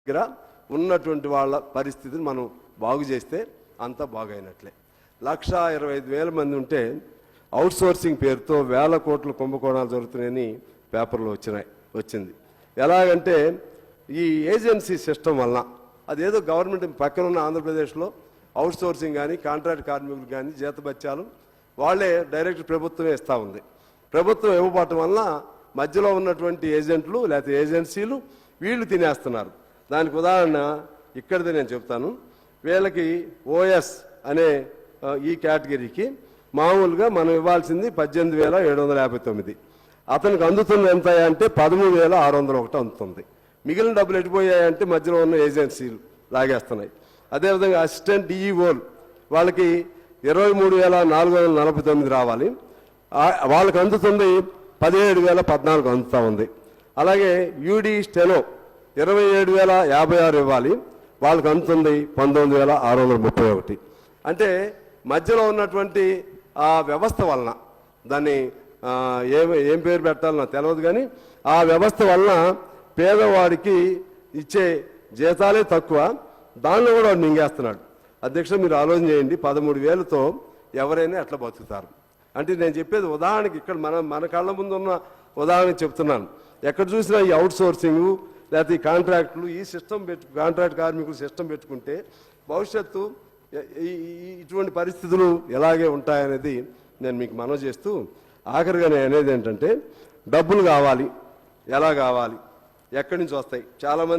దగ్గర ఉన్నటువంటి వాళ్ళ పరిస్థితిని మనం బాగు చేస్తే అంతా బాగైనట్లే. 1,25,000 మంది ఉంటే అవుట్సోర్సింగ్ పేరుతో వేల కోట్ల కుంభకోణాలు జరుగుతున్నాయని పేపర్లో వచ్చింది. ఎలాగంటే ఈ ఏజెన్సీ సిస్టమ్ వలన అదేదో గవర్నమెంట్ పక్కన ఉన్న ఆంధ్రప్రదేశ్లో అవుట్సోర్సింగ్ కానీ కాంట్రాక్ట్ కార్మికులు కానీ జీతభత్యాలు వాళ్ళే డైరెక్ట్ ప్రభుత్వమే ఇస్తూ ఉంది. ప్రభుత్వం ఇవ్వబడటం వలన మధ్యలో ఉన్నటువంటి ఏజెంట్లు లేకపోతే ఏజెన్సీలు వీళ్ళు తినేస్తున్నారు. దానికి ఉదాహరణ ఇక్కడిదే నేను చెప్తాను. వీళ్ళకి ఓఎస్ అనే ఈ కేటగిరీకి మామూలుగా మనం ఇవ్వాల్సింది 18,759. అతనికి అందుతుంది ఎంత అంటే 13,601 అందుతుంది. మిగిలిన డబ్బులు ఎట్టిపోయాయంటే మధ్యలో ఉన్న ఏజెన్సీలు లాగేస్తున్నాయి. అదేవిధంగా అసిస్టెంట్ డిఈఓలు వాళ్ళకి 23,449 రావాలి, వాళ్ళకి అందుతుంది 17,014 అందుతూ ఉంది. అలాగే యూడి స్టెనో 27,056 ఇవ్వాలి, వాళ్ళకి అందుతుంది 19,631. అంటే మధ్యలో ఉన్నటువంటి ఆ వ్యవస్థ వలన దాన్ని ఏం పేరు పెట్టాలో నాకు తెలియదు, కానీ ఆ వ్యవస్థ వలన పేదవాడికి ఇచ్చే జీతాలే తక్కువ, దానిలో కూడా వాడు మింగేస్తున్నాడు. అధ్యక్షుడు మీరు ఆలోచన చేయండి, 13,000తో ఎవరైనా ఎట్లా బతుకుతారు అంటే నేను చెప్పేది ఉదాహరణకి ఇక్కడ మన కళ్ళ ముందు ఉన్న ఉదాహరణ చెప్తున్నాను. ఎక్కడ చూసినా ఈ అవుట్ సోర్సింగు లేకపోతే ఈ కాంట్రాక్టులు ఈ సిస్టమ్ కాంట్రాక్ట్ కార్మికులు సిస్టమ్ పెట్టుకుంటే భవిష్యత్తు ఇటువంటి పరిస్థితులు ఎలాగే ఉంటాయనేది నేను మీకు మనవి చేస్తూ ఆఖరిగా నేను అనేది ఏంటంటే డబ్బులు కావాలి, ఎలా కావాలి, ఎక్కడి నుంచి వస్తాయి. చాలామంది